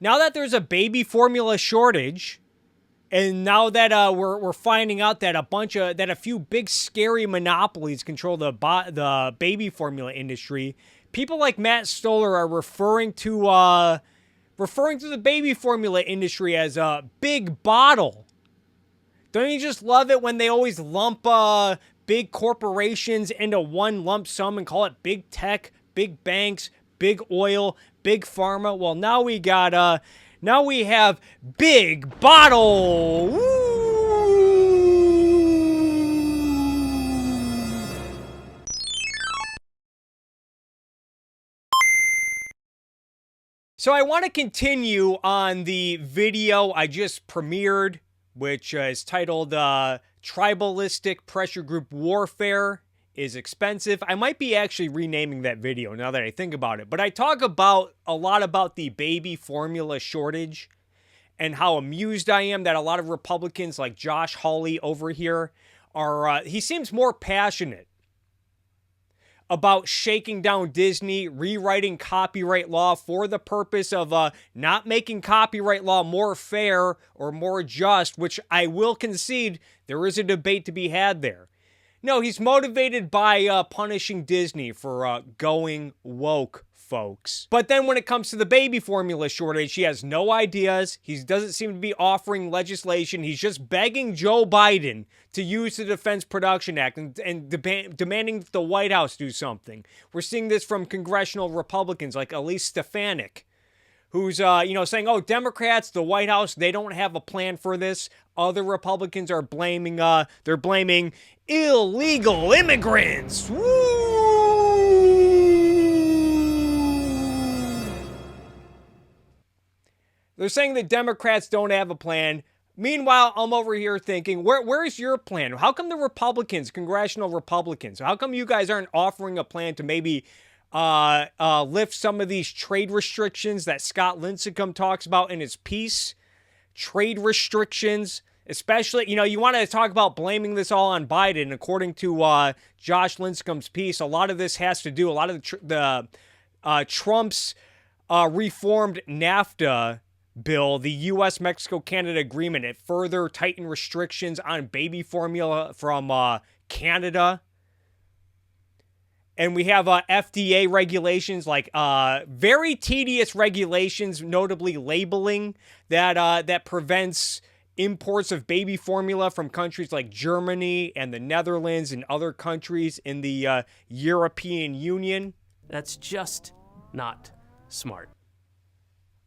Now that there's a baby formula shortage, and now that we're finding out that a few big scary monopolies control the baby formula industry, people like Matt Stoller are referring to the baby formula industry as a big bottle. Don't you just love it when they always lump big corporations into one lump sum and call it big tech, big banks, big oil, big pharma? Well, now we have big bottle. Woo! So I want to continue on the video I just premiered, which is titled Tribalistic Pressure Group Warfare is Expensive. I might be actually renaming that video now that I think about it. But I talk about a lot about the baby formula shortage and how amused I am that a lot of Republicans like Josh Hawley over here he seems more passionate about shaking down Disney, rewriting copyright law for the purpose of not making copyright law more fair or more just, which I will concede there is a debate to be had there. No, he's motivated by punishing Disney for going woke, folks. But then when it comes to the baby formula shortage, he has no ideas. He doesn't seem to be offering legislation. He's just begging Joe Biden to use the Defense Production Act and demanding that the White House do something. We're seeing this from congressional Republicans like Elise Stefanik, who's saying, oh, Democrats, the White House, they don't have a plan for this. Other Republicans are blaming illegal immigrants. Woo! They're saying that Democrats don't have a plan. Meanwhile, I'm over here thinking, where's your plan? How come the Republicans, congressional Republicans, how come you guys aren't offering a plan to maybe lift some of these trade restrictions that Scott Lincicome talks about in his piece? Trade restrictions, especially, you want to talk about blaming this all on Biden. According to Josh Lincicome's piece, a lot of this has to do, a lot of the Trump's reformed NAFTA bill, the U.S.-Mexico-Canada agreement, it further tightened restrictions on baby formula from Canada. And we have FDA regulations, like very tedious regulations, notably labeling that prevents imports of baby formula from countries like Germany and the Netherlands and other countries in the European Union. That's just not smart.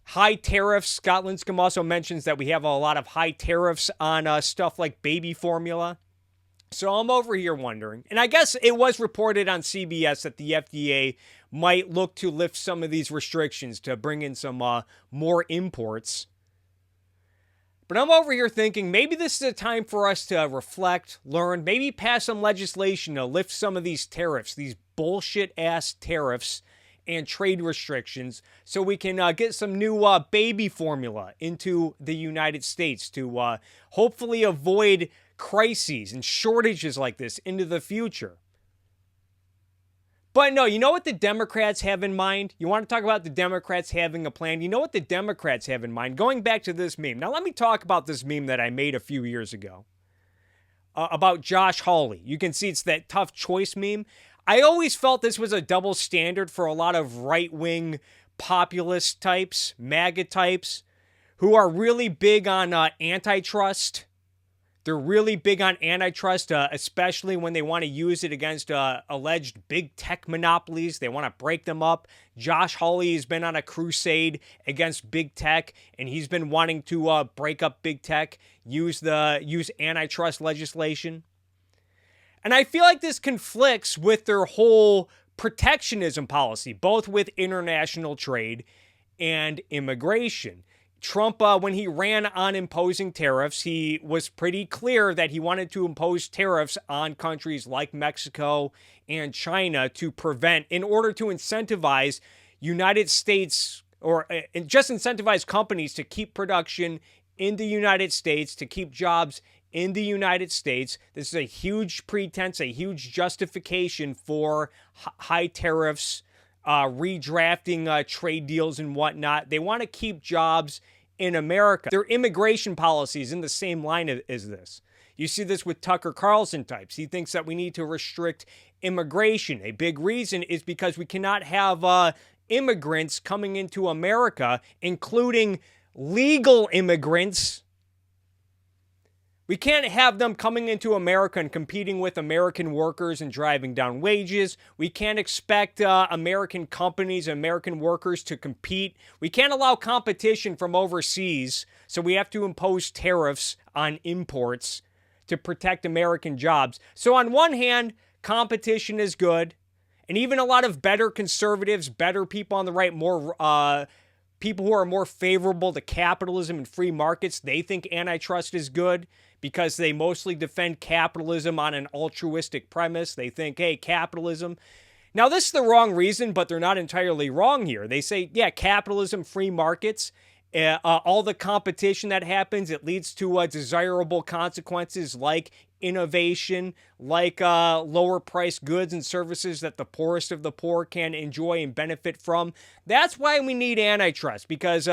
High tariffs. Scott Lincicome also mentions that we have a lot of high tariffs on stuff like baby formula. So I'm over here wondering, and I guess it was reported on CBS that the FDA might look to lift some of these restrictions to bring in some more imports. But I'm over here thinking maybe this is a time for us to reflect, learn, maybe pass some legislation to lift some of these tariffs, these bullshit-ass tariffs and trade restrictions, so we can get some new baby formula into the United States to hopefully avoid crises and shortages like this into the future. But no, you know what the Democrats have in mind? You want to talk about the Democrats having a plan? You know what the Democrats have in mind? Going back to this meme. Now let me talk about this meme that I made a few years ago about Josh Hawley. You can see it's that tough choice meme. I always felt this was a double standard for a lot of right-wing populist types, MAGA types, who are really big on antitrust. They're really big on antitrust, especially when they want to use it against alleged big tech monopolies. They want to break them up. Josh Hawley has been on a crusade against big tech, and he's been wanting to break up big tech, use antitrust legislation. And I feel like this conflicts with their whole protectionism policy, both with international trade and immigration. Trump, when he ran on imposing tariffs, he was pretty clear that he wanted to impose tariffs on countries like Mexico and China in order to incentivize United States, or just incentivize companies to keep production in the United States, to keep jobs in the United States. This is a huge pretense, a huge justification for high tariffs redrafting trade deals and whatnot. They want to keep jobs in America. Their immigration policy is in the same line as this. You see this with Tucker Carlson types. He thinks that we need to restrict immigration. A big reason is because we cannot have immigrants coming into America, including legal immigrants. We can't have them coming into America and competing with American workers and driving down wages. We can't expect American companies, American workers to compete. We can't allow competition from overseas, so we have to impose tariffs on imports to protect American jobs. So on one hand, competition is good, and even a lot of better conservatives, better people on the right, more people who are more favorable to capitalism and free markets, they think antitrust is good because they mostly defend capitalism on an altruistic premise. They think, hey, capitalism. Now, this is the wrong reason, but they're not entirely wrong here. They say, yeah, capitalism, free markets, all the competition that happens, it leads to desirable consequences like innovation, like lower priced goods and services that the poorest of the poor can enjoy and benefit from. That's why we need antitrust, because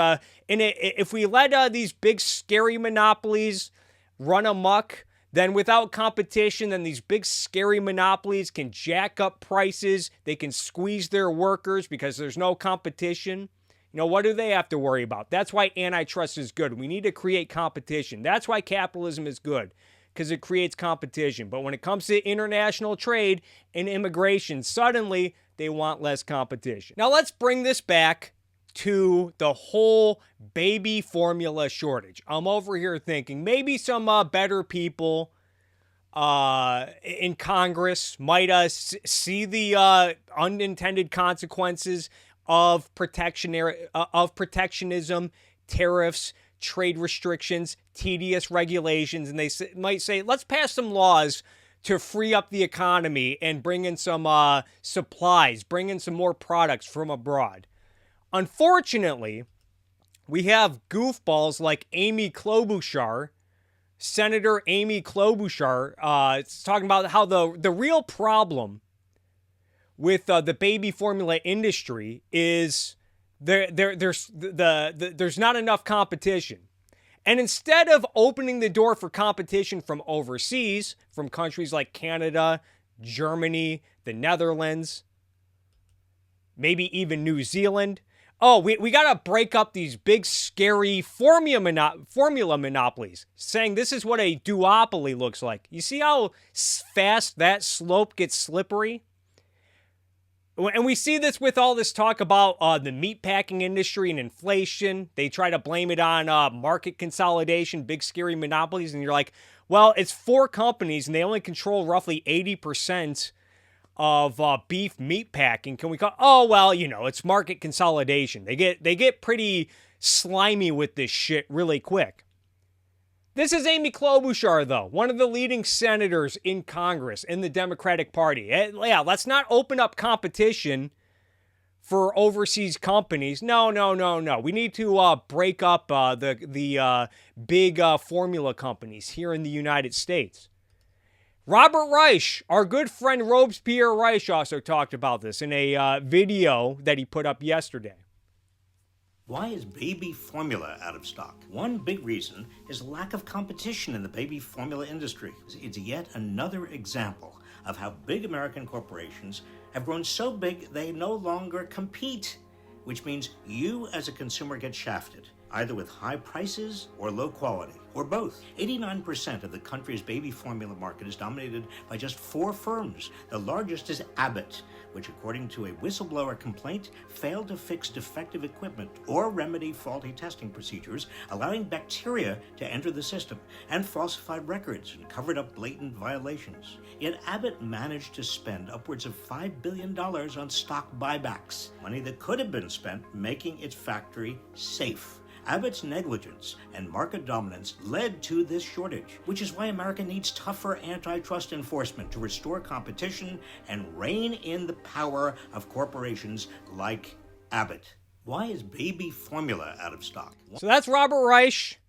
if we let these big scary monopolies run amok, then without competition, then these big scary monopolies can jack up prices. They can squeeze their workers because there's no competition. You know, what do they have to worry about? That's why antitrust is good. We need to create competition. That's why capitalism is good, because it creates competition. But when it comes to international trade and immigration, suddenly they want less competition. Now let's bring this back to the whole baby formula shortage. I'm over here thinking maybe some better people in Congress might see the unintended consequences of protectionism, tariffs, trade restrictions, tedious regulations, and they might say, let's pass some laws to free up the economy and bring in some supplies, bring in some more products from abroad. Unfortunately, we have goofballs like Amy Klobuchar, Senator Amy Klobuchar, talking about how the real problem with the baby formula industry is there's not enough competition. And instead of opening the door for competition from overseas, from countries like Canada, Germany, the Netherlands, maybe even New Zealand, we got to break up these big, scary formula monopolies, saying this is what a duopoly looks like. You see how fast that slope gets slippery? And we see this with all this talk about the meatpacking industry and inflation. They try to blame it on market consolidation, big, scary monopolies. And you're like, well, it's 4 companies, and they only control roughly 80% of beef meatpacking. Can we call? Oh, well, you know, it's market consolidation. They get pretty slimy with this shit really quick. This is Amy Klobuchar, though, one of the leading senators in Congress in the Democratic Party. Yeah, let's not open up competition for overseas companies. No. We need to break up the big formula companies here in the United States. Robert Reich, our good friend Robespierre Reich, also talked about this in a video that he put up yesterday. Why is baby formula out of stock? One big reason is lack of competition in the baby formula industry. It's yet another example of how big American corporations have grown so big they no longer compete, which means you as a consumer get shafted, either with high prices or low quality, or both. 89% of the country's baby formula market is dominated by just 4 firms. The largest is Abbott, which according to a whistleblower complaint, failed to fix defective equipment or remedy faulty testing procedures, allowing bacteria to enter the system, and falsified records and covered up blatant violations. Yet Abbott managed to spend upwards of $5 billion on stock buybacks, money that could have been spent making its factory safe. Abbott's negligence and market dominance led to this shortage, which is why America needs tougher antitrust enforcement to restore competition and rein in the power of corporations like Abbott. Why is baby formula out of stock? So that's Robert Reich.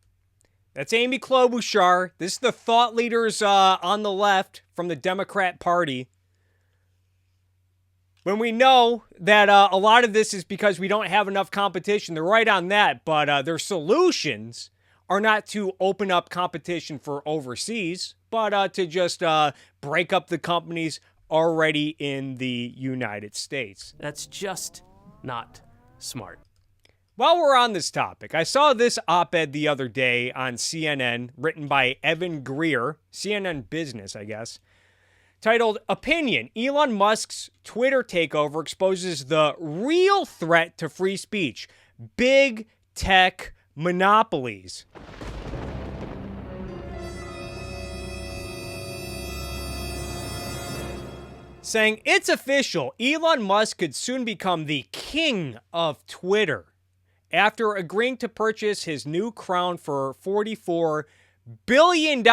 That's Amy Klobuchar. This is the thought leaders on the left from the Democrat Party. When we know that a lot of this is because we don't have enough competition. They're right on that, but their solutions are not to open up competition for overseas, but to just break up the companies already in the United States. That's just not smart. While we're on this topic, I saw this op-ed the other day on CNN, written by Evan Greer, CNN Business, I guess, titled, Opinion, Elon Musk's Twitter takeover exposes the real threat to free speech, big tech monopolies. Saying, it's official, Elon Musk could soon become the king of Twitter. After agreeing to purchase his new crown for $44 billion,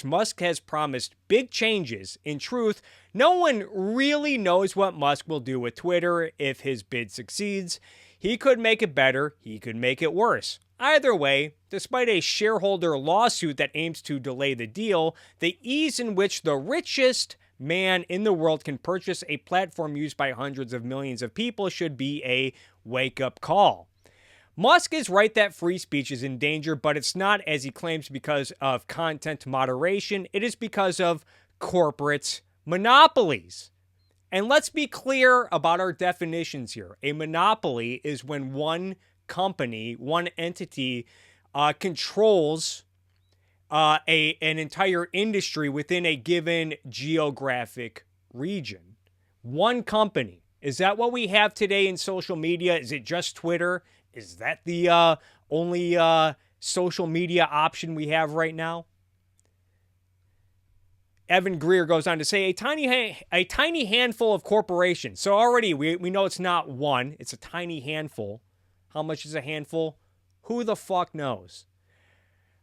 Musk has promised big changes. In truth, no one really knows what Musk will do with Twitter if his bid succeeds. He could make it better, he could make it worse. Either way, despite a shareholder lawsuit that aims to delay the deal, the ease in which the richest man in the world can purchase a platform used by hundreds of millions of people should be a wake-up call. Musk is right that free speech is in danger, but it's not, as he claims, because of content moderation. It is because of corporate monopolies. And let's be clear about our definitions here. A monopoly is when one company, one entity, controls an entire industry within a given geographic region. One company. Is that what we have today in social media? Is it just Twitter? Is that the only social media option we have right now? Evan Greer goes on to say, a tiny handful of corporations. So already we know it's not one. It's a tiny handful. How much is a handful? Who the fuck knows?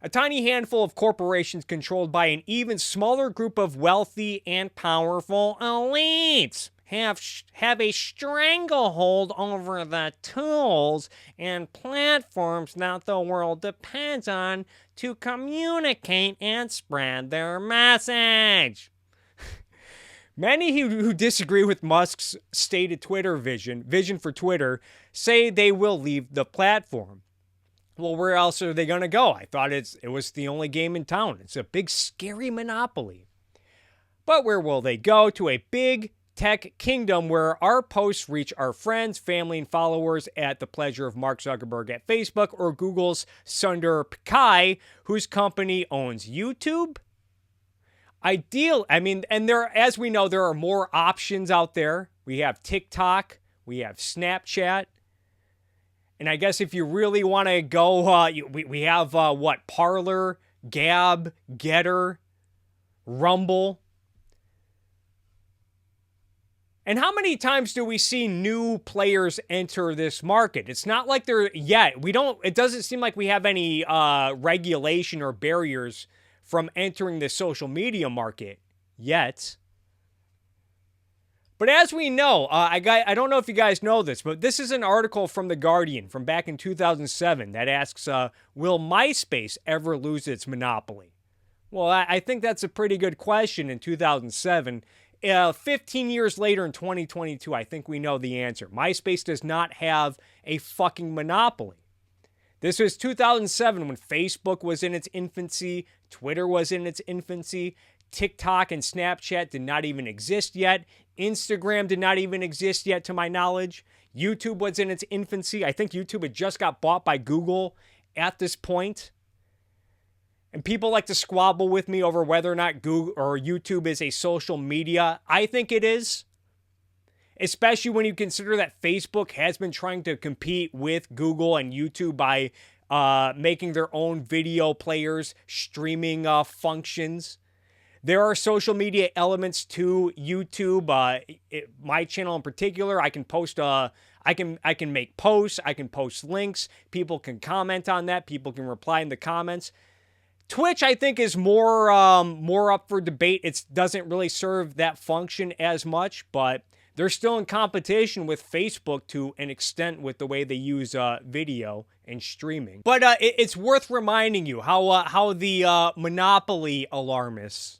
A tiny handful of corporations controlled by an even smaller group of wealthy and powerful elites have a stranglehold over the tools and platforms that the world depends on to communicate and spread their message. Many who disagree with Musk's stated Twitter vision for Twitter, say they will leave the platform. Well, where else are they going to go? I thought it was the only game in town. It's a big, scary monopoly. But where will they go? To a big tech kingdom where our posts reach our friends, family, and followers at the pleasure of Mark Zuckerberg at Facebook or Google's Sundar Pichai, whose company owns YouTube. As we know, there are more options out there. We have TikTok, we have Snapchat. And I guess if you really want to go, we have, Parler, Gab, Getter, Rumble. And how many times do we see new players enter this market? It's not like it doesn't seem like we have any regulation or barriers from entering the social media market yet. But as we know, I don't know if you guys know this, but this is an article from The Guardian from back in 2007 that asks, will MySpace ever lose its monopoly? Well, I think that's a pretty good question in 2007. 15 years later in 2022, I think we know the answer. MySpace does not have a fucking monopoly. This was 2007 when Facebook was in its infancy, Twitter was in its infancy, TikTok and Snapchat did not even exist yet, Instagram did not even exist yet to my knowledge, YouTube was in its infancy. I think YouTube had just got bought by Google at this point. And people like to squabble with me over whether or not Google or YouTube is a social media. I think it is. Especially when you consider that Facebook has been trying to compete with Google and YouTube by making their own video players, streaming functions. There are social media elements to YouTube. My channel in particular, I can post I can make posts, I can post links, people can comment on that, people can reply in the comments. Twitch, I think, is more up for debate. It doesn't really serve that function as much, but they're still in competition with Facebook to an extent with the way they use video and streaming. But it's worth reminding you how the monopoly alarmists,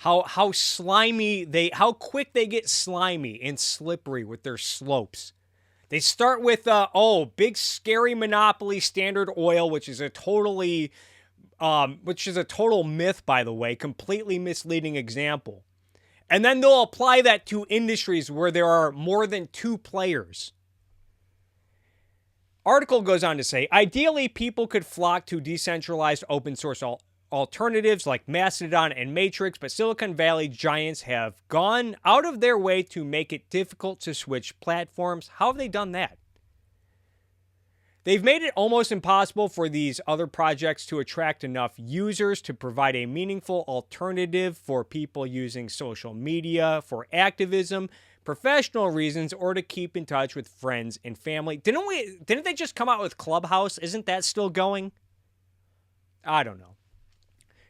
how quick they get slimy and slippery with their slopes. They start with big scary monopoly, Standard Oil, which is a total myth, by the way, completely misleading example. And then they'll apply that to industries where there are more than two players. Article goes on to say, ideally, people could flock to decentralized open source alternatives like Mastodon and Matrix, but Silicon Valley giants have gone out of their way to make it difficult to switch platforms. How have they done that? They've made it almost impossible for these other projects to attract enough users to provide a meaningful alternative for people using social media for activism, professional reasons, or to keep in touch with friends and family. Didn't they just come out with Clubhouse? Isn't that still going? I don't know.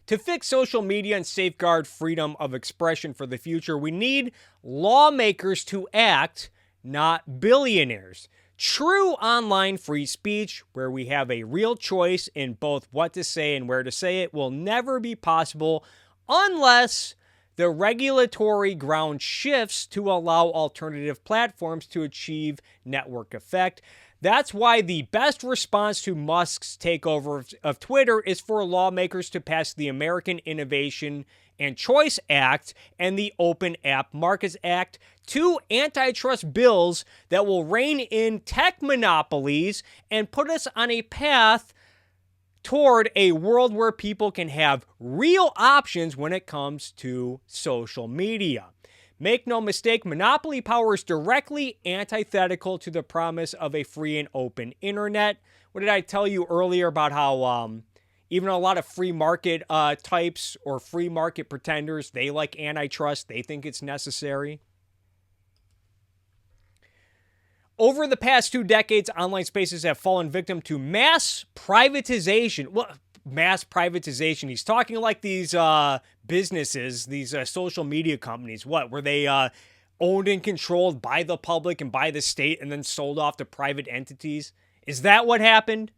To fix social media and safeguard freedom of expression for the future, we need lawmakers to act, not billionaires. True online free speech, where we have a real choice in both what to say and where to say it, will never be possible unless the regulatory ground shifts to allow alternative platforms to achieve network effect. That's why the best response to Musk's takeover of Twitter is for lawmakers to pass the American Innovation and Choice Act and the Open App Markets Act, two antitrust bills that will rein in tech monopolies and put us on a path toward a world where people can have real options when it comes to social media. Make no mistake, monopoly power is directly antithetical to the promise of a free and open internet. What did I tell you earlier about how even a lot of free market types or free market pretenders, they like antitrust, they think it's necessary? Over the past 2 decades, online spaces have fallen victim to mass privatization. Well, mass privatization. He's talking like these businesses, these social media companies. What, were they owned and controlled by the public and by the state and then sold off to private entities? Is that what happened?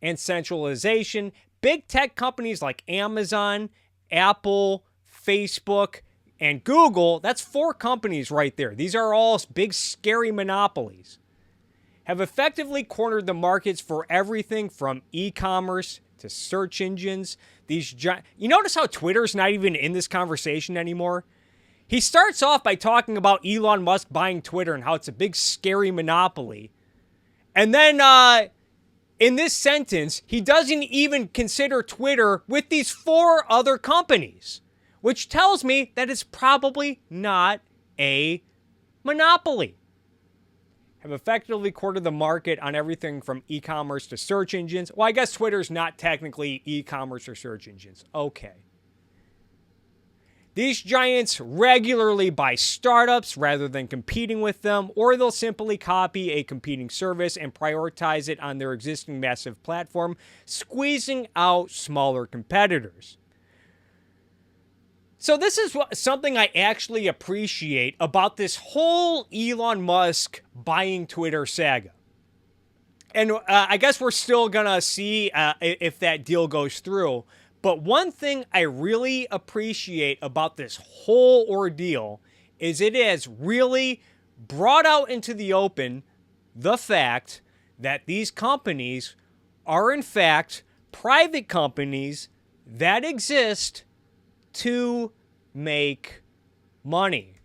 And centralization. Big tech companies like Amazon, Apple, Facebook, and Google, that's 4 companies right there. These are all big, scary monopolies. Have effectively cornered the markets for everything from e-commerce to search engines. You notice how Twitter's not even in this conversation anymore? He starts off by talking about Elon Musk buying Twitter and how it's a big, scary monopoly. And then in this sentence, he doesn't even consider Twitter with these 4 other companies, which tells me that it's probably not a monopoly. Have effectively cornered the market on everything from e-commerce to search engines. Well, I guess Twitter's not technically e-commerce or search engines. Okay. These giants regularly buy startups rather than competing with them, or they'll simply copy a competing service and prioritize it on their existing massive platform, squeezing out smaller competitors. So this is something I actually appreciate about this whole Elon Musk buying Twitter saga. And I guess we're still going to see if that deal goes through. But one thing I really appreciate about this whole ordeal is it has really brought out into the open the fact that these companies are in fact private companies that exist to make money.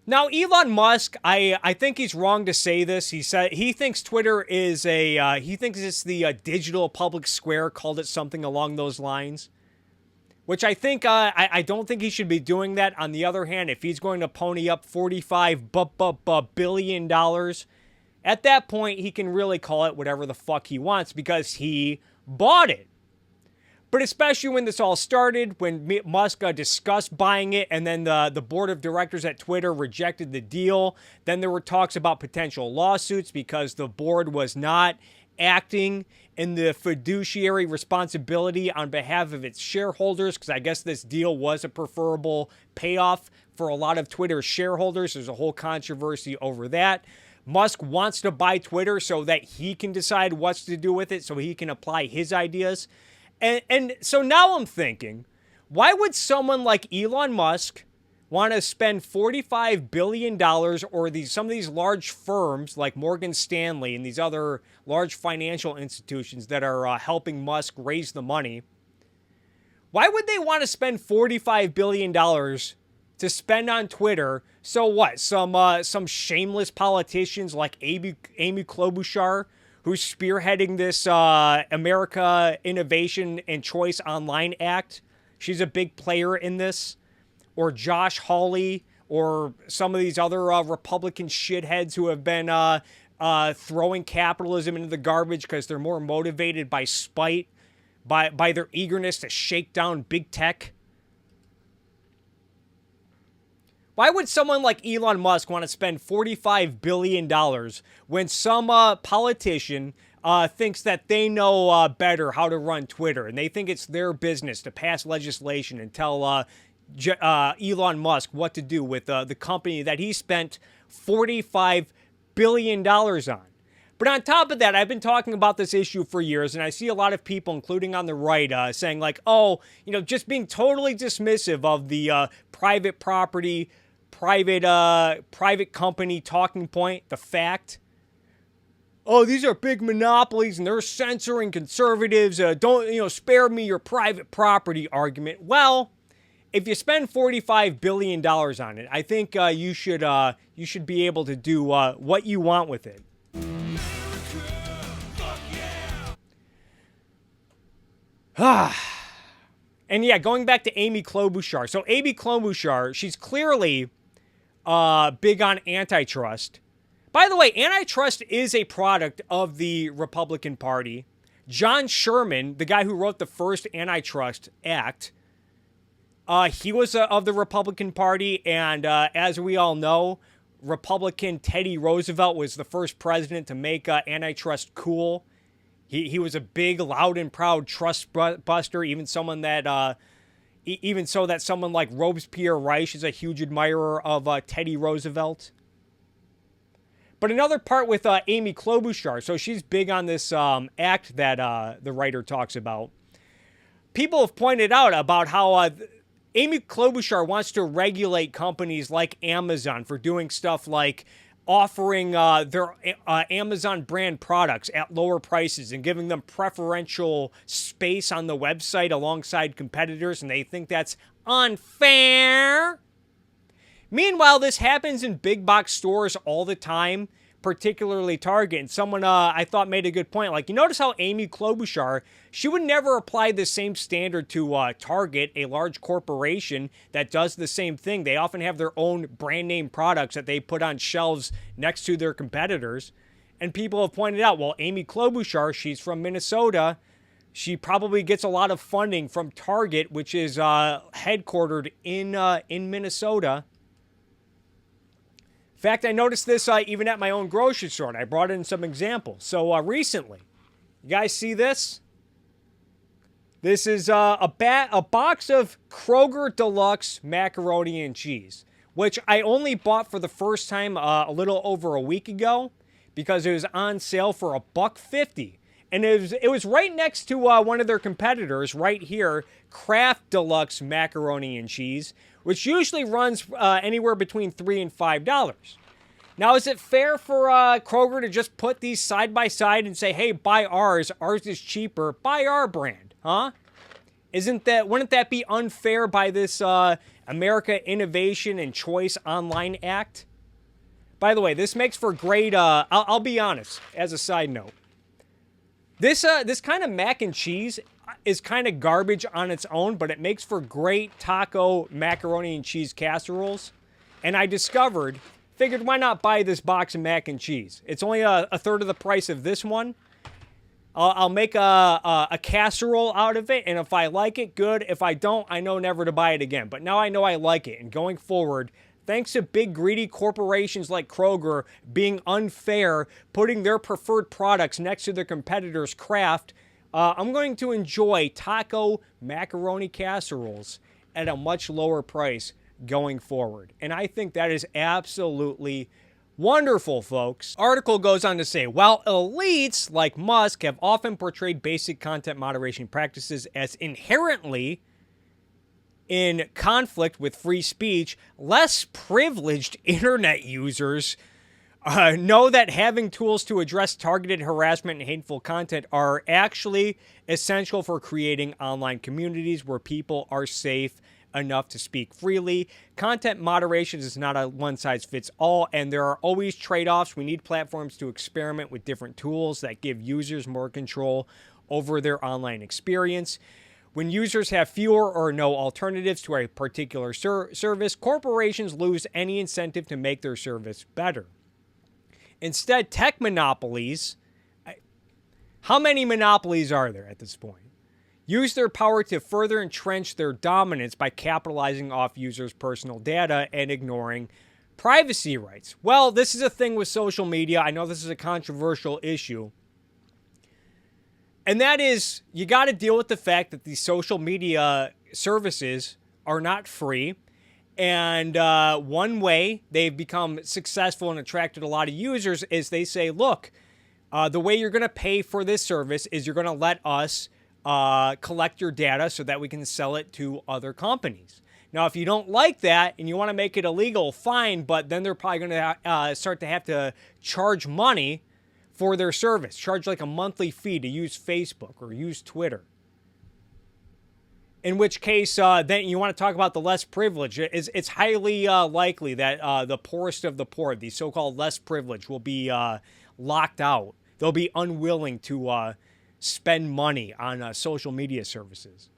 Now, Elon Musk, I think he's wrong to say this. He said he thinks Twitter is he thinks it's the digital public square, called it something along those lines, which I think I don't think he should be doing that. On the other hand, if he's going to pony up $45 billion, at that point, he can really call it whatever the fuck he wants because he bought it. But especially when this all started, when Musk discussed buying it, and then the board of directors at Twitter rejected the deal, then there were talks about potential lawsuits because the board was not acting in the fiduciary responsibility on behalf of its shareholders, because I guess this deal was a preferable payoff for a lot of Twitter's shareholders. There's a whole controversy over that. Musk wants to buy Twitter so that he can decide what to do with it, so he can apply his ideas. And so now I'm thinking, why would someone like Elon Musk want to spend $45 billion, or some of these large firms like Morgan Stanley and these other large financial institutions that are helping Musk raise the money? Why would they want to spend $45 billion to spend on Twitter? So what? Some shameless politicians like Amy Klobuchar, who's spearheading this America Innovation and Choice Online Act. She's a big player in this. Or Josh Hawley, or some of these other Republican shitheads who have been throwing capitalism into the garbage because they're more motivated by spite, by their eagerness to shake down big tech. Why would someone like Elon Musk want to spend $45 billion when some politician thinks that they know better how to run Twitter, and they think it's their business to pass legislation and tell Elon Musk what to do with the company that he spent $45 billion on? But on top of that, I've been talking about this issue for years, and I see a lot of people, including on the right, saying like, oh, just being totally dismissive of the private property, private company talking point, the fact. Oh, these are big monopolies and they're censoring conservatives. Don't, spare me your private property argument. Well, if you spend $45 billion on it, I think you should be able to do what you want with it. And yeah, going back to Amy Klobuchar. So Amy Klobuchar, she's clearly big on antitrust. By the way, antitrust is a product of the Republican Party. John Sherman, the guy who wrote the first Antitrust Act, he was of the Republican Party, and as we all know, Republican Teddy Roosevelt was the first president to make antitrust cool. He was a big, loud, and proud trust buster, even so that someone like Robespierre Reich is a huge admirer of Teddy Roosevelt. But another part with Amy Klobuchar, so she's big on this act that the writer talks about. People have pointed out about how Amy Klobuchar wants to regulate companies like Amazon for doing stuff like offering their Amazon brand products at lower prices and giving them preferential space on the website alongside competitors, and they think that's unfair. Meanwhile, this happens in big box stores all the time, particularly Target. And someone I thought made a good point. Like, you notice how Amy Klobuchar, she would never apply the same standard to Target, a large corporation that does the same thing. They often have their own brand name products that they put on shelves next to their competitors. And people have pointed out, well, Amy Klobuchar, she's from Minnesota. She probably gets a lot of funding from Target, which is headquartered in Minnesota. In fact, I noticed this even at my own grocery store, and I brought in some examples. So recently, you guys see this? This is a box of Kroger Deluxe macaroni and cheese, which I only bought for the first time a little over a week ago because it was on sale for $1.50. And it was right next to one of their competitors right here, Kraft Deluxe macaroni and cheese, which usually runs anywhere between $3 and $5. Now, is it fair for Kroger to just put these side by side and say, hey, buy ours, ours is cheaper, buy our brand, huh? Wouldn't that be unfair by this America Innovation and Choice Online Act? By the way, this makes for great, I'll be honest, as a side note. This kind of mac and cheese is kind of garbage on its own, but it makes for great taco macaroni and cheese casseroles. And I figured why not buy this box of mac and cheese? It's only a third of the price of this one. I'll make a casserole out of it, and if I like it, good. If I don't, I know never to buy it again. But now I know I like it, and going forward, thanks to big greedy corporations like Kroger being unfair, putting their preferred products next to their competitors' Kraft, I'm going to enjoy taco macaroni casseroles at a much lower price going forward. And I think that is absolutely Wonderful, folks. Article goes on to say, while elites like Musk have often portrayed basic content moderation practices as inherently in conflict with free speech, less privileged internet users know that having tools to address targeted harassment and hateful content are actually essential for creating online communities where people are safe enough to speak freely. Content moderation is not a one-size-fits-all, and there are always trade-offs. We need platforms to experiment with different tools that give users more control over their online experience. When users have fewer or no alternatives to a particular service, corporations lose any incentive to make their service better. Instead, tech monopolies, how many monopolies are there at this point, use their power to further entrench their dominance by capitalizing off users' personal data and ignoring privacy rights. Well, this is a thing with social media. I know this is a controversial issue. And that is, you got to deal with the fact that these social media services are not free. And one way they've become successful and attracted a lot of users is they say, look, the way you're going to pay for this service is you're going to let us collect your data so that we can sell it to other companies. Now, if you don't like that and you want to make it illegal, fine, but then they're probably going to start to have to charge money for their service, charge like a monthly fee to use Facebook or use Twitter. In which case, then you want to talk about the less privileged. It's highly likely that the poorest of the poor, the so-called less privileged, will be locked out. They'll be unwilling to spend money on social media services.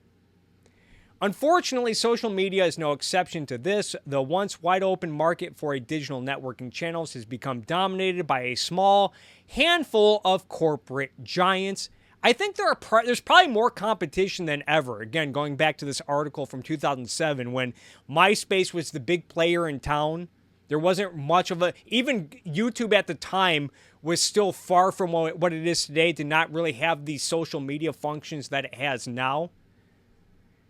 Unfortunately, social media is no exception to this. The once wide-open market for digital networking channels has become dominated by a small handful of corporate giants. I think there's probably more competition than ever. Again, going back to this article from 2007 when MySpace was the big player in town. There wasn't much of even YouTube at the time was still far from what it is today, did not really have these social media functions that it has now.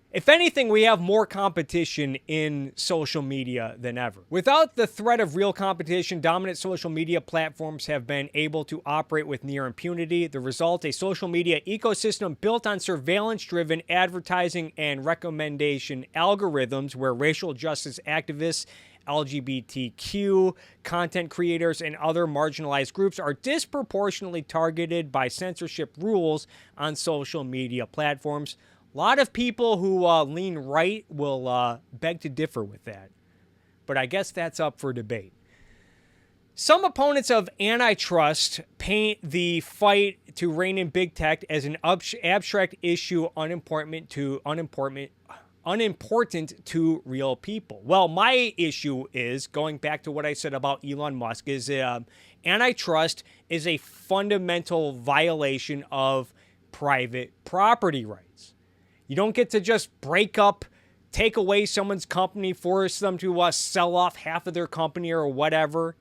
If anything, we have more competition in social media than ever. Without the threat of real competition, dominant social media platforms have been able to operate with near impunity. The result, a social media ecosystem built on surveillance-driven advertising and recommendation algorithms where racial justice activists, LGBTQ content creators, and other marginalized groups are disproportionately targeted by censorship rules on social media platforms. A lot of people who lean right will beg to differ with that. But I guess that's up for debate. Some opponents of antitrust paint the fight to rein in big tech as an abstract issue unimportant to real people. Well, my issue is, going back to what I said about Elon Musk, is antitrust is a fundamental violation of private property rights. You don't get to just break up, take away someone's company, force them to sell off half of their company or whatever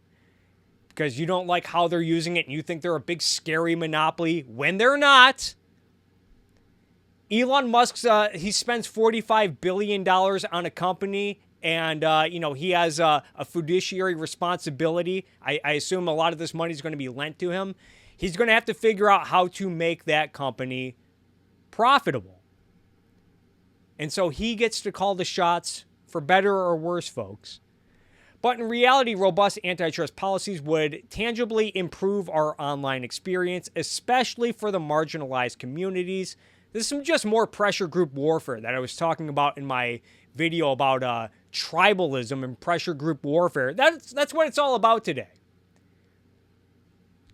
because you don't like how they're using it and you think they're a big scary monopoly when they're not. Elon Musk's, he spends $45 billion on a company and, he has a fiduciary responsibility. I assume a lot of this money is going to be lent to him. He's going to have to figure out how to make that company profitable. And so he gets to call the shots, for better or worse, folks. But in reality, robust antitrust policies would tangibly improve our online experience, especially for the marginalized communities. This is just more pressure group warfare that I was talking about in my video about tribalism and pressure group warfare. That's what it's all about today.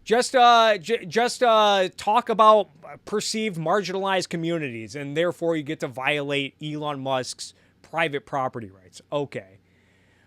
Just talk about perceived marginalized communities, and therefore you get to violate Elon Musk's private property rights. Okay.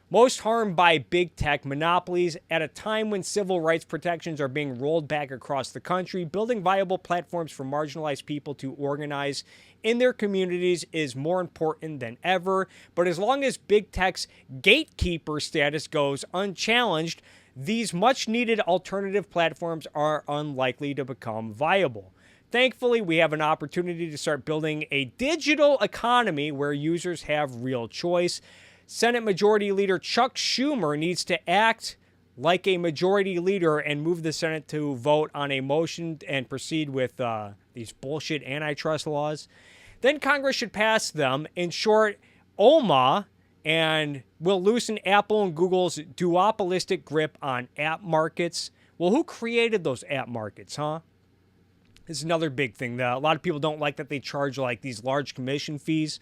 Most harmed by big tech monopolies at a time when civil rights protections are being rolled back across the country, building viable platforms for marginalized people to organize in their communities is more important than ever. But as long as big tech's gatekeeper status goes unchallenged, these much-needed alternative platforms are unlikely to become viable. Thankfully, we have an opportunity to start building a digital economy where users have real choice. Senate Majority Leader Chuck Schumer needs to act like a majority leader and move the Senate to vote on a motion and proceed with these bullshit antitrust laws, then Congress should pass them. In short, OMA, and will loosen Apple and Google's duopolistic grip on app markets. Well, who created those app markets, huh? This is another big thing. A lot of people don't like that they charge like these large commission fees.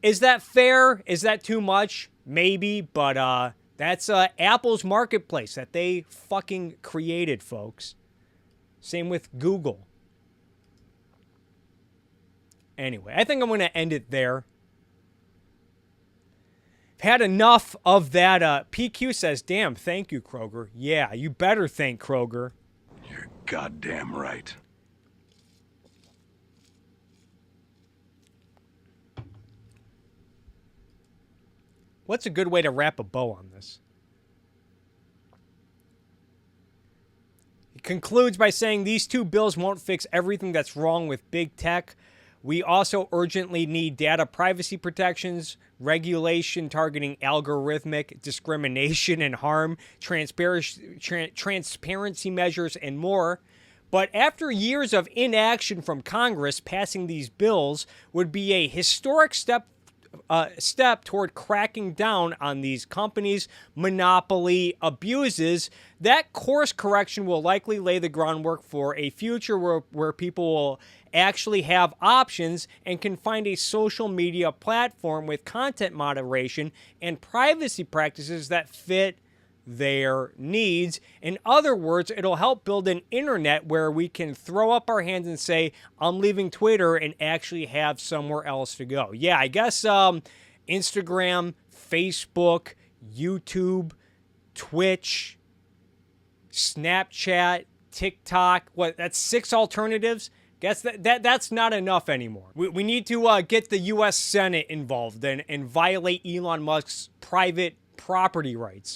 Is that fair? Is that too much? Maybe, but that's Apple's marketplace that they fucking created, folks. Same with Google. Anyway, I think I'm going to end it there. Had enough of that. PQ says, damn, thank you, Kroger. Yeah, you better thank Kroger. You're goddamn right. What's a good way to wrap a bow on this? He concludes by saying these two bills won't fix everything that's wrong with big tech. We also urgently need data privacy protections, regulation targeting algorithmic discrimination and harm, transparency measures, and more. But after years of inaction from Congress, passing these bills would be a historic step toward cracking down on these companies' monopoly abuses. That course correction will likely lay the groundwork for a future where people will actually have options and can find a social media platform with content moderation and privacy practices that fit their needs. In other words, it'll help build an internet where we can throw up our hands and say, I'm leaving Twitter, and actually have somewhere else to go. Yeah, I guess Instagram, Facebook, YouTube, Twitch, Snapchat, TikTok. What, that's 6 alternatives? Guess that's not enough anymore. We need to get the U.S. Senate involved and violate Elon Musk's private property rights.